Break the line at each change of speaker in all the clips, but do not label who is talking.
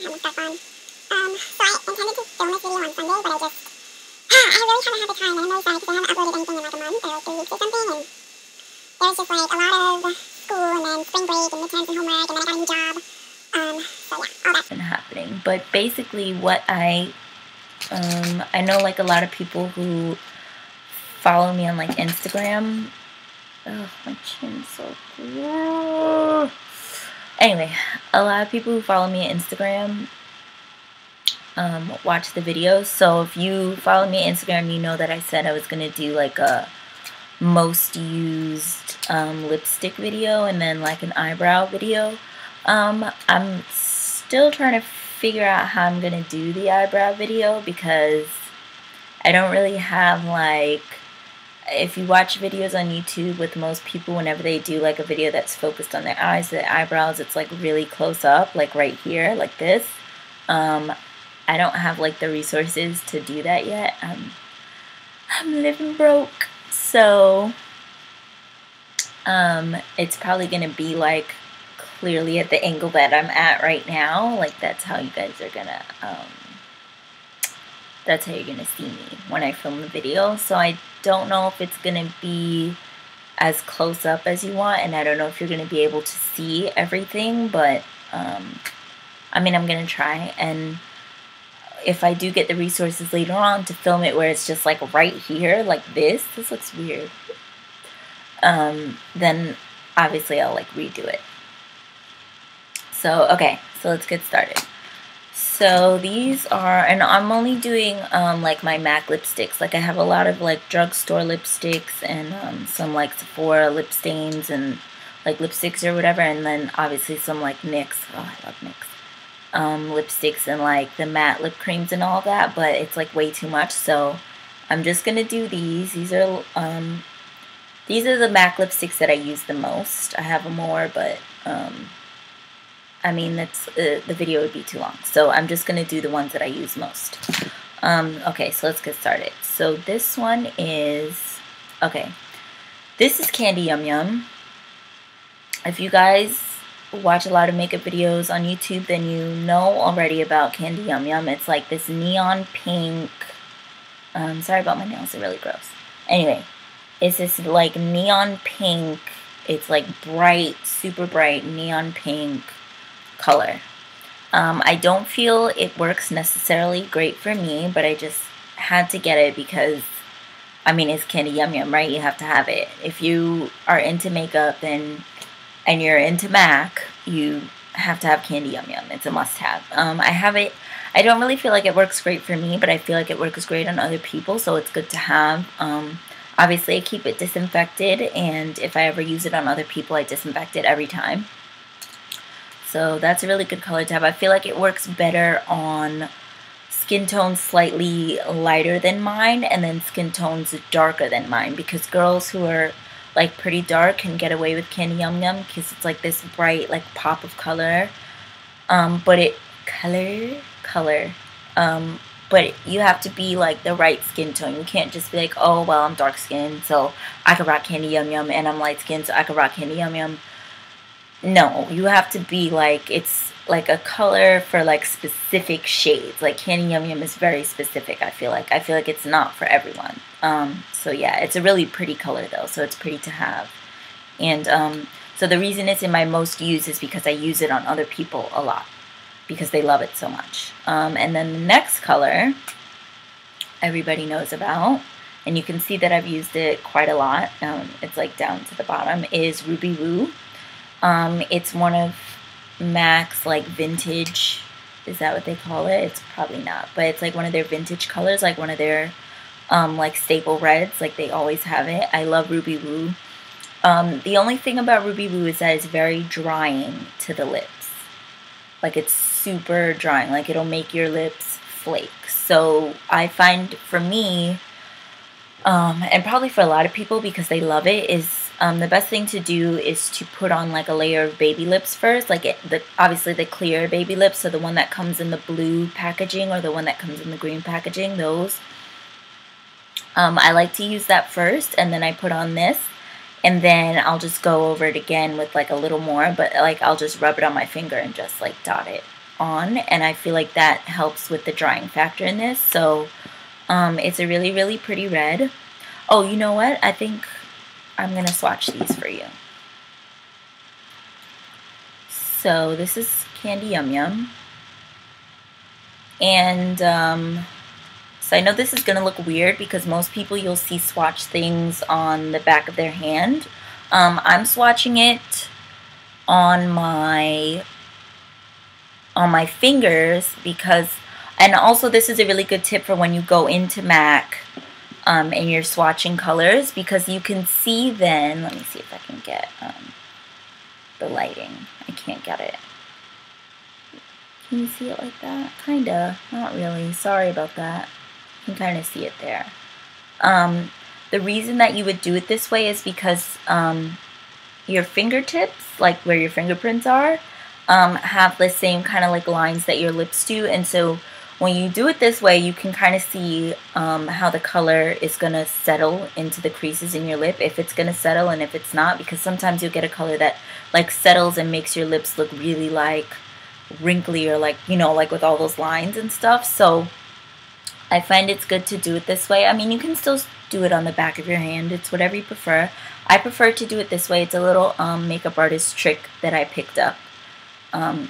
have my stuff on. So I intended to film this video on Sunday, but I really haven't had the time, and I'm really sorry because I haven't uploaded anything in like a month or 3 weeks or something, and there was just like a lot of school and then spring break and midterms and homework, and then I got a new job. So yeah, all that's
been happening. But basically what I know like a lot of people who follow me on like Instagram. Oh, my chin's so cool. Anyway, a lot of people who follow me on Instagram watch the videos. So if you follow me on Instagram, you know that I said I was gonna do like a most used lipstick video and then like an eyebrow video. I'm still trying to figure out how I'm gonna do the eyebrow video because I don't really have like, if you watch videos on YouTube with most people, whenever they do like a video that's focused on their eyes, the eyebrows, it's like really close up, like right here, like this. I don't have like the resources to do that yet. I'm living broke, so it's probably gonna be like clearly at the angle that I'm at right now. Like that's how you guys are gonna that's how you're gonna see me when I film the video. So I don't know if it's gonna be as close up as you want, and I don't know if you're gonna be able to see everything, but I mean, I'm gonna try. And if I do get the resources later on to film it where it's just like right here, like this looks weird, then obviously I'll like redo it. So okay, so let's get started. So these are, and I'm only doing like my MAC lipsticks. Like I have a lot of like drugstore lipsticks and some like Sephora lip stains and like lipsticks or whatever, and then obviously some like NYX. Oh, I love NYX. Lipsticks and like the matte lip creams and all that, but it's like way too much, so I'm just gonna do these. These are the MAC lipsticks that I use the most. I have more, but I mean that's the video would be too long, so I'm just gonna do the ones that I use most. Okay, so let's get started. So this one is, okay, this is Candy Yum Yum. If you guys watch a lot of makeup videos on YouTube, then you know already about Candy Yum Yum. It's like this neon pink, sorry about my nails, they're really gross. Anyway, it's this like neon pink, it's like bright, super bright neon pink color. I don't feel it works necessarily great for me, but I just had to get it because, I mean, it's Candy Yum Yum, right? You have to have it. If you are into makeup and you're into MAC, you have to have Candy Yum Yum. It's a must-have. I have it. I don't really feel like it works great for me, but I feel like it works great on other people, so it's good to have. Obviously, I keep it disinfected, and if I ever use it on other people, I disinfect it every time. So that's a really good color to have. I feel like it works better on skin tones slightly lighter than mine, and then skin tones darker than mine, because girls who are like pretty dark can get away with Candy Yum Yum because it's like this bright like pop of color, but you have to be like the right skin tone. You can't just be like, oh well, I'm dark skinned so I can rock Candy Yum Yum, and I'm light skinned so I can rock Candy Yum Yum. No, you have to be like, it's like a color for like specific shades. Like Candy Yum Yum is very specific. I feel like it's not for everyone. So yeah, it's a really pretty color though, so it's pretty to have. And so the reason it's in my most used is because I use it on other people a lot because they love it so much. And then the next color everybody knows about, and you can see that I've used it quite a lot, it's like down to the bottom, is Ruby Woo. It's one of MAC's like vintage, is that what they call it? It's probably not, but it's like one of their vintage colors, like one of their like staple reds, like they always have it. I love Ruby Woo. The only thing about Ruby Woo is that it's very drying to the lips. Like it's super drying, like it'll make your lips flake. So I find for me, and probably for a lot of people because they love it, is the best thing to do is to put on like a layer of baby lips first, like obviously the clear baby lips, so the one that comes in the blue packaging or the one that comes in the green packaging, those. I like to use that first, and then I put on this, and then I'll just go over it again with like a little more, but like I'll just rub it on my finger and just like dot it. on, and I feel like that helps with the drying factor in this. So it's a really, really pretty red. Oh, you know what? I think I'm going to swatch these for you. So this is Candy Yum Yum. And so I know this is going to look weird because most people you'll see swatch things on the back of their hand. I'm swatching it on my fingers because, and also this is a really good tip for when you go into MAC and you're swatching colors, because you can see then, let me see if I can get the lighting. I can't get it. Can you see it like that? Kinda, not really, sorry about that. You can kind of see it there. The reason that you would do it this way is because your fingertips, like where your fingerprints are, have the same kind of like lines that your lips do, and so when you do it this way, you can kind of see how the color is going to settle into the creases in your lip, if it's going to settle and if it's not, because sometimes you'll get a color that like settles and makes your lips look really like wrinkly or like, you know, like with all those lines and stuff. So I find it's good to do it this way. I mean, you can still do it on the back of your hand. It's whatever you prefer. I prefer to do it this way. It's a little makeup artist trick that I picked up.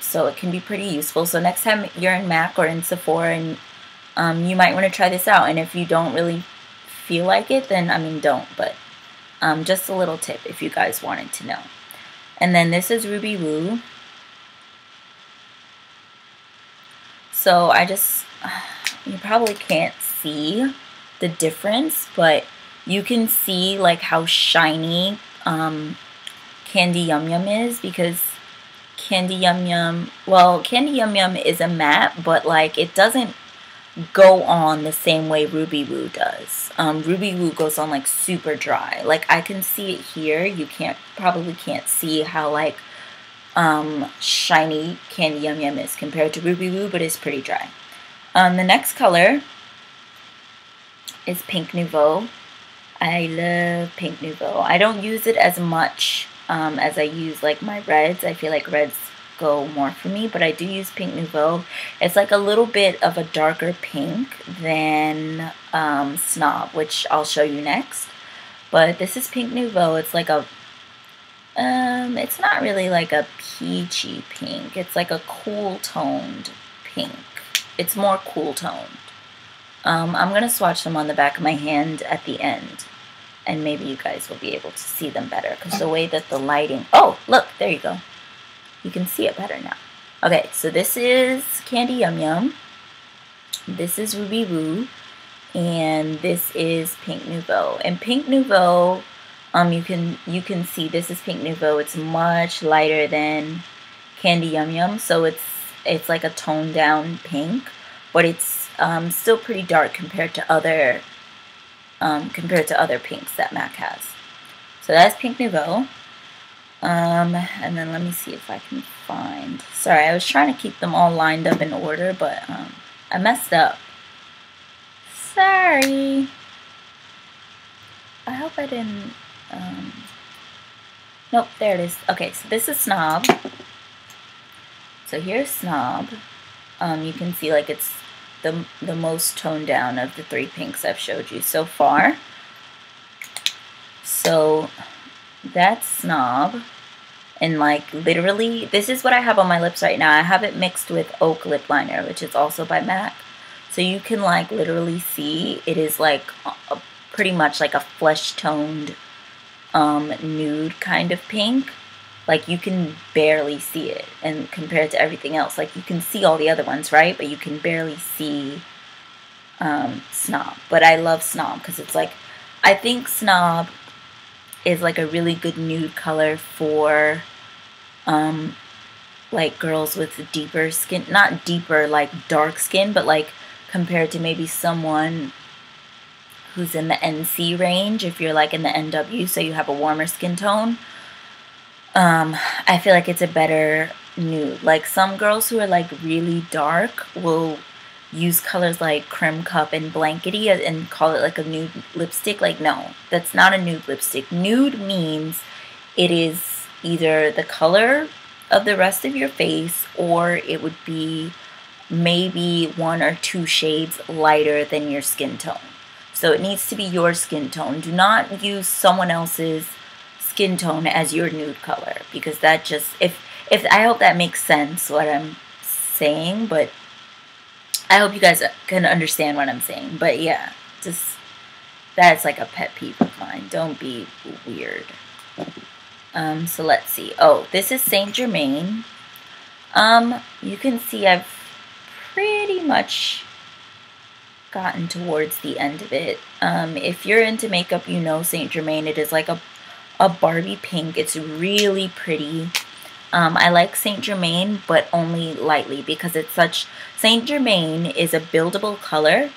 So it can be pretty useful. So next time you're in MAC or in Sephora, and you might want to try this out. And if you don't really feel like it, then I mean don't. But just a little tip if you guys wanted to know. And then this is Ruby Woo. So I just, you probably can't see the difference, but you can see like how shiny Candy Yum Yum is, because Candy Yum Yum, well, Candy Yum Yum is a matte, but like it doesn't go on the same way Ruby Woo does. Ruby Woo goes on like super dry. Like I can see it here. You probably can't see how like shiny Candy Yum Yum is compared to Ruby Woo, but it's pretty dry. The next color is Pink Nouveau. I love Pink Nouveau. I don't use it as much as I use like my reds. I feel like reds go more for me, but I do use Pink Nouveau. It's like a little bit of a darker pink than Snob, which I'll show you next. But this is Pink Nouveau. It's like a it's not really like a peachy pink. It's like a cool toned pink. It's more cool toned. I'm going to swatch them on the back of my hand at the end, and maybe you guys will be able to see them better, because the way that the lighting... Oh, look, there you go. You can see it better now. Okay, so this is Candy Yum Yum. This is Ruby Woo. And this is Pink Nouveau. And Pink Nouveau, you can see this is Pink Nouveau. It's much lighter than Candy Yum Yum, so it's like a toned down pink, but it's still pretty dark compared to other pinks that MAC has. So that's Pink Nouveau. And then let me see if I can find. Sorry, I was trying to keep them all lined up in order, but I messed up. Sorry. I hope I didn't. Nope, there it is. Okay, so this is Snob. So here's Snob. You can see like it's the most toned down of the three pinks I've showed you so far. So that's Snob. And like literally, this is what I have on my lips right now. I have it mixed with Oak lip liner, which is also by MAC. So you can like literally see it is like pretty much like a flesh toned nude kind of pink. Like you can barely see it, and compared to everything else, like you can see all the other ones, right? But you can barely see Snob. But I love Snob because it's like, I think Snob is like a really good nude color for like girls with deeper skin, not deeper like dark skin, but like compared to maybe someone who's in the NC range, if you're like in the NW, so you have a warmer skin tone. I feel like it's a better nude. Like some girls who are like really dark will use colors like Creme Cup and Blankety and call it like a nude lipstick. Like no, that's not a nude lipstick. Nude means it is either the color of the rest of your face, or it would be maybe 1 or 2 shades lighter than your skin tone. So it needs to be your skin tone. Do not use someone else's skin tone as your nude color, because that just, if I hope that makes sense what I'm saying, but I hope you guys can understand what I'm saying. But yeah, just, that's like a pet peeve of mine. Don't be weird. So let's see. Oh, this is Saint Germain. You can see I've pretty much gotten towards the end of it. If you're into makeup, you know Saint Germain. It is like a Barbie pink. It's really pretty. I like Saint Germain, but only lightly, because it's such, Saint Germain is a buildable color.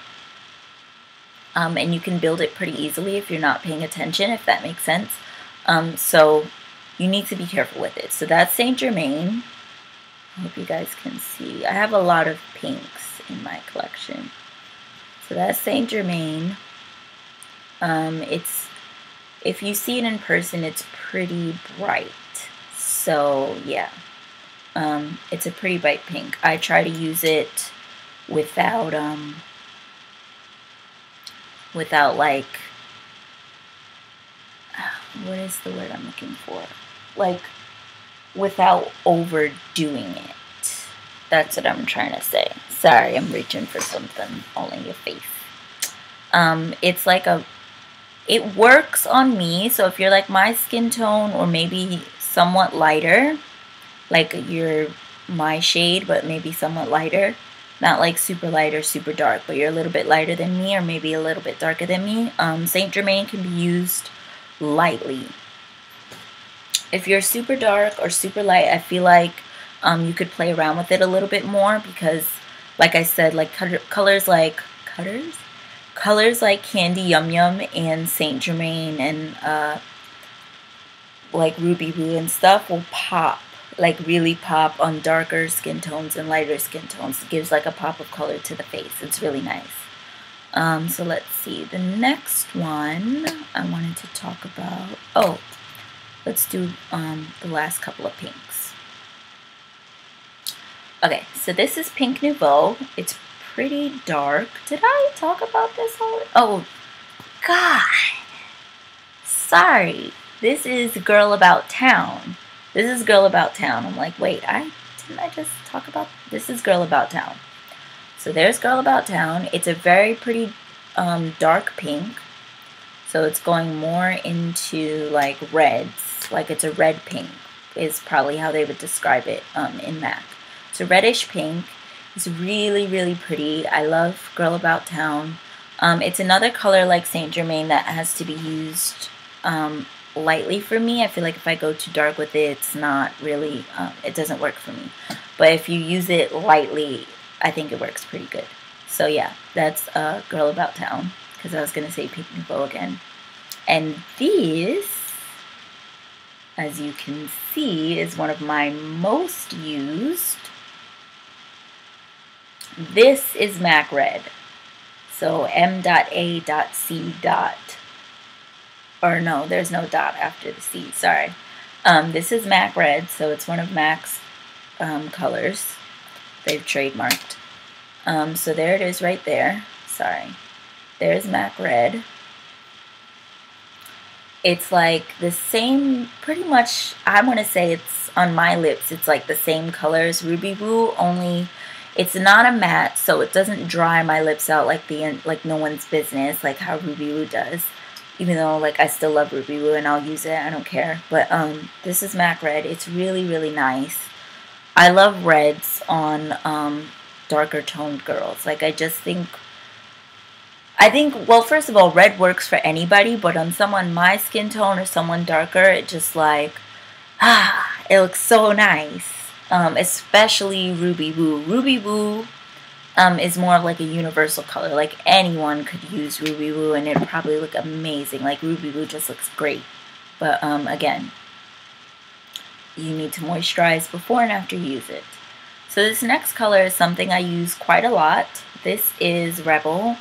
And you can build it pretty easily if you're not paying attention, if that makes sense. So you need to be careful with it. So that's Saint Germain. I hope you guys can see. I have a lot of pinks in my collection. So that's Saint Germain. If you see it in person, it's pretty bright. So yeah, it's a pretty bright pink. I try to use it without like, what is the word I'm looking for? Like, without overdoing it. That's what I'm trying to say. Sorry, I'm reaching for something all in your face. It's like it works on me. So if you're like my skin tone, or maybe somewhat lighter, like you're my shade, but maybe somewhat lighter, not like super light or super dark, but you're a little bit lighter than me, or maybe a little bit darker than me, Saint Germain can be used lightly. If you're super dark or super light, I feel like you could play around with it a little bit more, because like I said, like colors like Candy Yum Yum and Saint Germain and like Ruby Woo and stuff will pop, like really pop on darker skin tones and lighter skin tones. It gives like a pop of color to the face. It's really nice. So let's see. The next one I wanted to talk about. Oh, let's do the last couple of pinks. Okay, so this is Pink Nouveau. It's pretty dark. Did I talk about this already? Oh, God. Sorry. This is Girl About Town. This is Girl About Town. I'm like, wait, didn't I just talk about this? Is Girl About Town. So there's Girl About Town. It's a very pretty dark pink. So it's going more into like reds. Like it's a red pink is probably how they would describe it in MAC. It's a reddish pink. It's really, really pretty. I love Girl About Town. It's another color like Saint Germain that has to be used lightly for me. I feel like if I go too dark with it, it's not really, it doesn't work for me. But if you use it lightly, I think it works pretty good. So yeah, that's Girl About Town, because I was going to say Pink Nouveau again. And these, as you can see, is one of my most used. This is MAC Red. So M.A.C. Or no, there's no dot after the C, sorry. This is MAC Red, so it's one of MAC's colors. They've trademarked. So there it is right there. Sorry. There's MAC Red. It's like the same, pretty much, I want to say it's on my lips, it's like the same color as Ruby Woo, only it's not a matte, so it doesn't dry my lips out like no one's business, like how Ruby Woo does. Even though, like, I still love Ruby Woo and I'll use it, I don't care. But this is MAC Red. It's really, really nice. I love reds on darker toned girls. Like, I think, well, first of all, red works for anybody, but on someone my skin tone or someone darker, it just like, it looks so nice. Especially Ruby Woo. Ruby Woo is more of like a universal color. Like anyone could use Ruby Woo and it'd probably look amazing. Like Ruby Woo just looks great. But again, you need to moisturize before and after you use it. So this next color is something I use quite a lot. This is Rebel.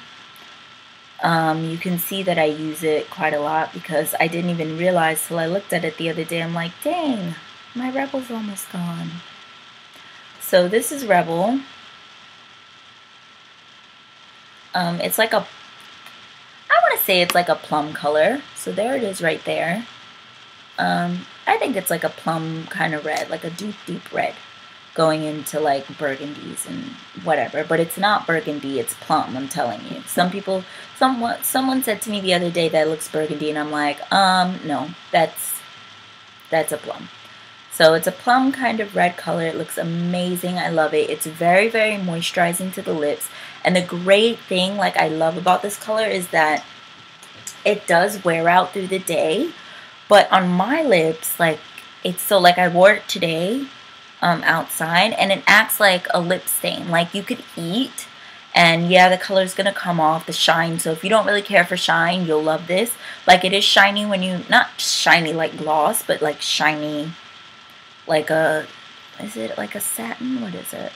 You can see that I use it quite a lot because I didn't even realize till I looked at it the other day. I'm like, dang, My Rebel's almost gone. So this is Rebel. It's like a, I want to say it's like a plum color. So there it is right there. I think it's like a plum kind of red, like a deep, deep red, going into like burgundies and whatever. But it's not burgundy, it's plum, I'm telling you. Someone said to me the other day that it looks burgundy, and I'm like, no, that's a plum. So it's a plum kind of red color. It looks amazing. I love it. It's very, very moisturizing to the lips. And the great thing, like I love about this color, is that it does wear out through the day. But on my lips, like, it's so, like, I wore it today outside, and it acts like a lip stain. Like, you could eat, and yeah, the color's gonna come off, the shine. So if you don't really care for shine, you'll love this. Like, it is shiny when you, not shiny like gloss, but like shiny, like a, is it like a satin? What is it?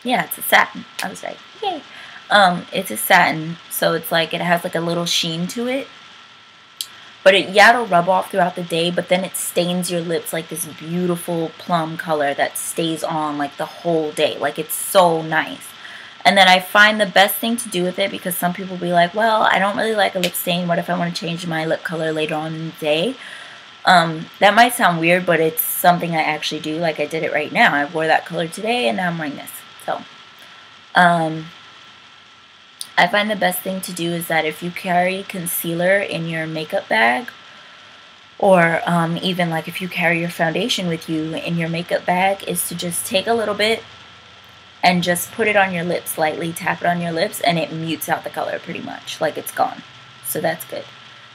Yeah, it's a satin. I was right. Yay. It's a satin, so it's like, it has like a little sheen to it. But it'll rub off throughout the day, but then it stains your lips like this beautiful plum color that stays on like the whole day. Like, it's so nice. And then I find the best thing to do with it, because some people be like, well, I don't really like a lip stain. What if I want to change my lip color later on in the day? That might sound weird, but it's something I actually do. Like, I did it right now. I wore that color today, and now I'm wearing this. So, I find the best thing to do is that if you carry concealer in your makeup bag, or even like if you carry your foundation with you in your makeup bag, is to just take a little bit and just put it on your lips lightly, tap it on your lips, and it mutes out the color pretty much, like it's gone. So that's good.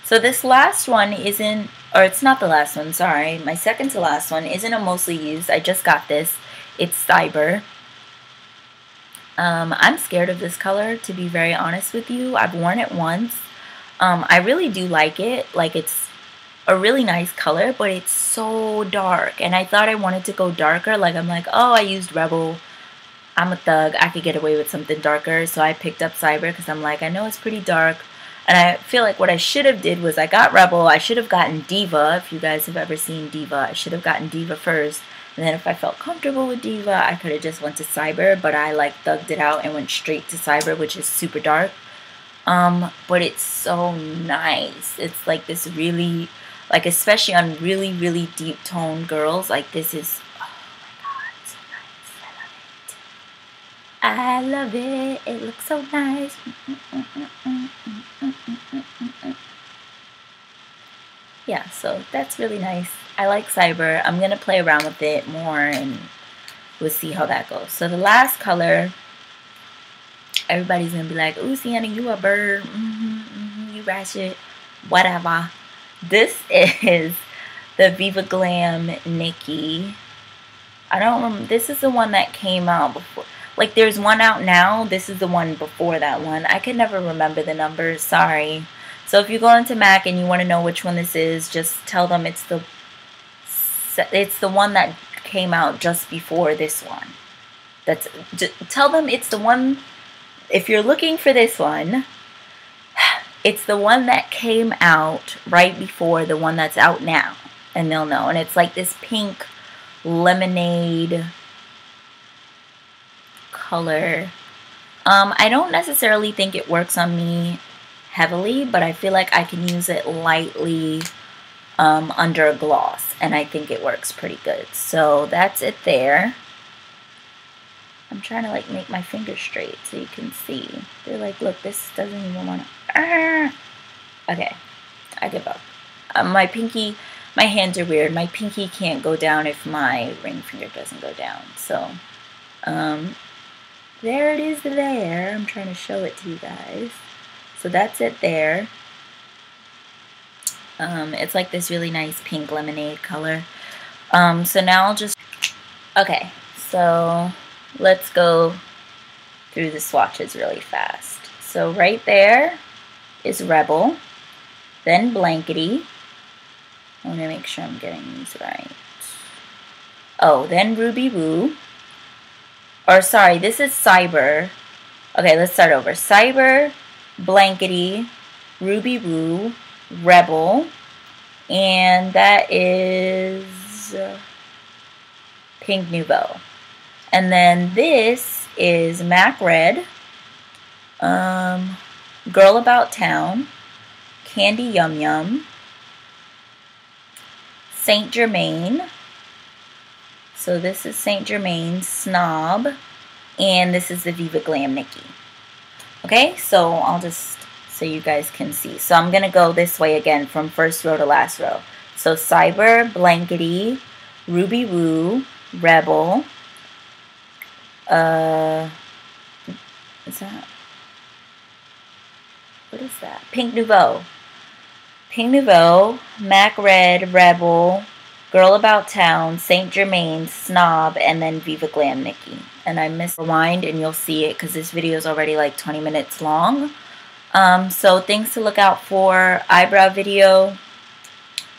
So this last one isn't, or it's not the last one, sorry, my second to last one isn't a mostly used. I just got this. It's Cyber. I'm scared of this color, to be very honest with you. I've worn it once. I really do like it. Like, it's a really nice color, but it's so dark. And I thought I wanted to go darker. Like, I'm like, oh, I used Rebel. I'm a thug. I could get away with something darker. So I picked up Cyber because I'm like, I know it's pretty dark. And I feel like what I should have did was I got Rebel. I should have gotten Diva. If you guys have ever seen Diva, I should have gotten Diva first. And then if I felt comfortable with Diva, I could have just went to Cyber. But I like thugged it out and went straight to Cyber, which is super dark. But it's so nice. It's like this really, like, especially on really, really deep tone girls, like this is, oh my god, it's so nice. I love it. I love it. It looks so nice. Yeah, so that's really nice. I like Cyber. I'm going to play around with it more, and we'll see how that goes. So the last color, everybody's going to be like, ooh, Sienna, you a bird. You ratchet. Whatever. This is the Viva Glam Nikki. I don't remember. This is the one that came out before. Like, there's one out now. This is the one before that one. I can never remember the numbers. Sorry. So if you go into MAC and you want to know which one this is, just tell them it's the one that came out just before this one. Tell them it's the one. If you're looking for this one, it's the one that came out right before the one that's out now, and they'll know. And it's like this pink lemonade color. I don't necessarily think it works on me heavily, but I feel like I can use it lightly under a gloss, and I think it works pretty good. So that's it there. I'm trying to like make my fingers straight so you can see. They're like, look, this doesn't even want to. Okay, I give up. My pinky, my hands are weird. My pinky can't go down if my ring finger doesn't go down. So there it is there. I'm trying to show it to you guys. So that's it there. It's like this really nice pink lemonade color. So now I'll just, okay, so let's go through the swatches really fast. So right there is Rebel, then Blankety. I want to make sure I'm getting these right. Oh, then Ruby Woo. Or sorry, this is Cyber. Okay, let's start over. Cyber, Blankety, Ruby Woo, Rebel, and that is Pink Nouveau. And then this is MAC Red, Girl About Town, Candy Yum Yum, Saint Germain. So this is Saint Germain Snob, and this is the Viva Glam Nikki. Okay, so I'll just so you guys can see. So I'm gonna go this way again from first row to last row. So Cyber, Blankety, Ruby Woo, Rebel. Is that? What is that? Pink Nouveau. Pink Nouveau, MAC Red, Rebel, Girl About Town, Saint Germain, Snob, and then Viva Glam Nikki. And I missed rewind and you'll see it because this video is already like 20 minutes long. So things to look out for, eyebrow video.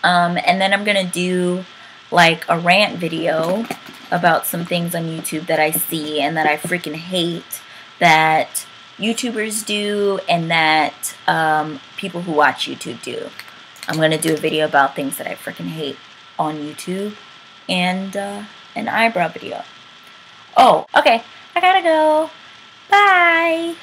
And then I'm going to do like a rant video about some things on YouTube that I see and that I freaking hate that YouTubers do and that people who watch YouTube do. I'm going to do a video about things that I freaking hate on YouTube and an eyebrow video. Oh, okay. I gotta go. Bye.